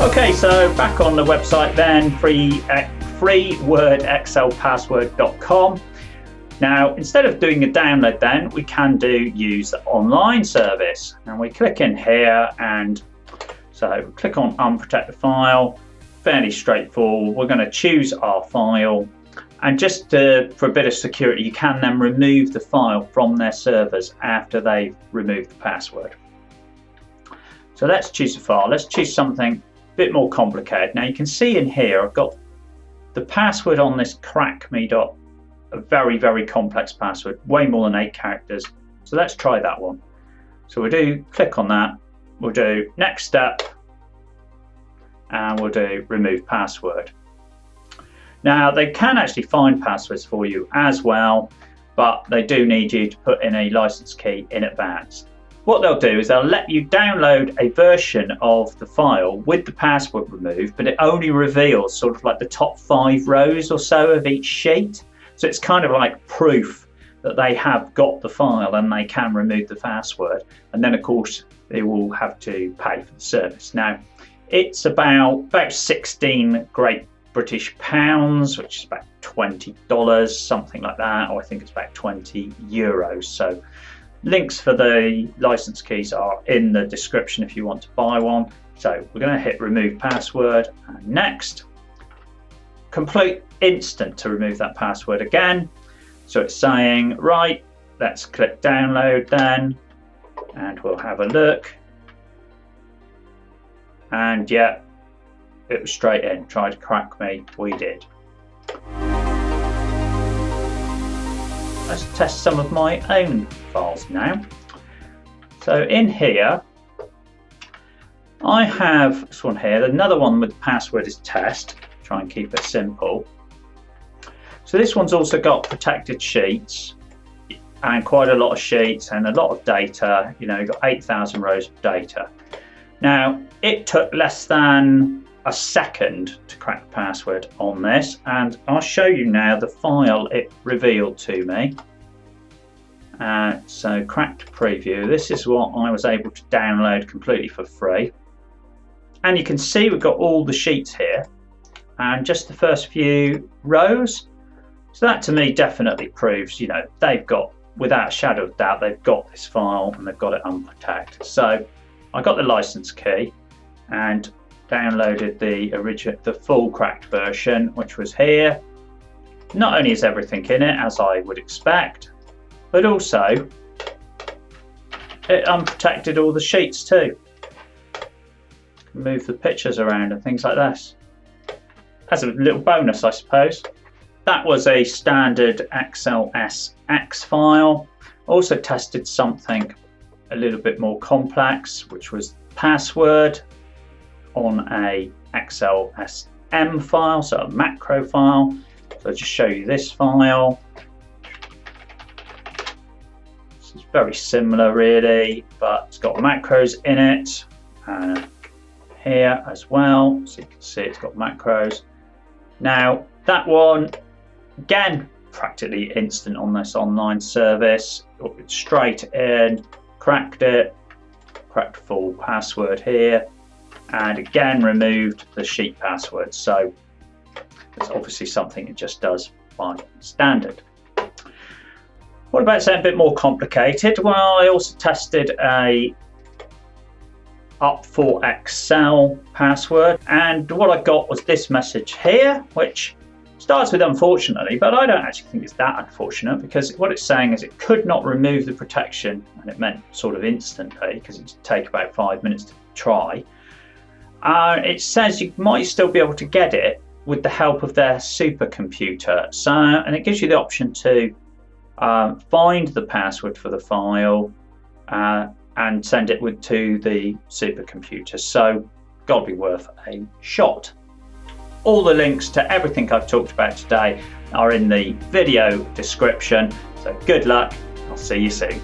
Okay, so back on the website then, freewordexcelpassword.com. Now, instead of doing a download then, we can use the online service. And we click in here, and so click on unprotect the file. Fairly straightforward. We're going to choose our file, and just for a bit of security, you can then remove the file from their servers after they've removed the password. So let's choose a file. Let's choose something a bit more complicated. Now you can see in here I've got the password on this crackme. A very, very complex password, way more than 8 characters. So let's try that one. So we'll do click on that, we'll do next step, and we'll do remove password. Now they can actually find passwords for you as well, but they do need you to put in a license key in advance. What they'll do is they'll let you download a version of the file with the password removed, but it only reveals sort of like the top 5 rows or so of each sheet. So it's kind of like proof that they have got the file and they can remove the password. And then of course they will have to pay for the service. Now it's about 16 Great British pounds, which is about $20, something like that, or I think it's about 20 euros. So links for the license keys are in the description if you want to buy one. So we're going to hit remove password, and next. Complete instant to remove that password again. So it's saying, right, let's click download then, and we'll have a look. And yeah, it was straight in. Try to crack me, we did. Let's test some of my own files now. So in here, I have this one here, another one with the password is test. Try and keep it simple. So this one's also got protected sheets and quite a lot of sheets and a lot of data. You know, you've got 8,000 rows of data. Now, it took less than a second to crack the password on this, and I'll show you now the file it revealed to me. So cracked preview, this is what I was able to download completely for free. And you can see we've got all the sheets here and just the first few rows. So that to me definitely proves, you know, they've got, without a shadow of doubt, they've got this file and they've got it unprotected. So I got the license key and downloaded the full cracked version, which was here. Not only is everything in it as I would expect, but also it unprotected all the sheets too. Move the pictures around and things like this. As a little bonus, I suppose. That was a standard XLSX file. Also tested something a little bit more complex, which was password on a XLSM file, so a macro file. So I'll just show you this file. This is very similar really, but it's got macros in it. Here as well, so you can see it's got macros. Now that one, again, practically instant on this online service. Straight in, cracked it, cracked full password here, and again removed the sheet password. So it's obviously something it just does by standard. What about something a bit more complicated? Well, I also tested a up for Excel password, and what I got was this message here, which starts with unfortunately, but I don't actually think it's that unfortunate, because what it's saying is it could not remove the protection, and it meant sort of instantly because it would take about 5 minutes to try. It says you might still be able to get it with the help of their supercomputer. So, and it gives you the option to find the password for the file and send it to the supercomputer. So, gotta be worth a shot. All the links to everything I've talked about today are in the video description. So good luck, I'll see you soon.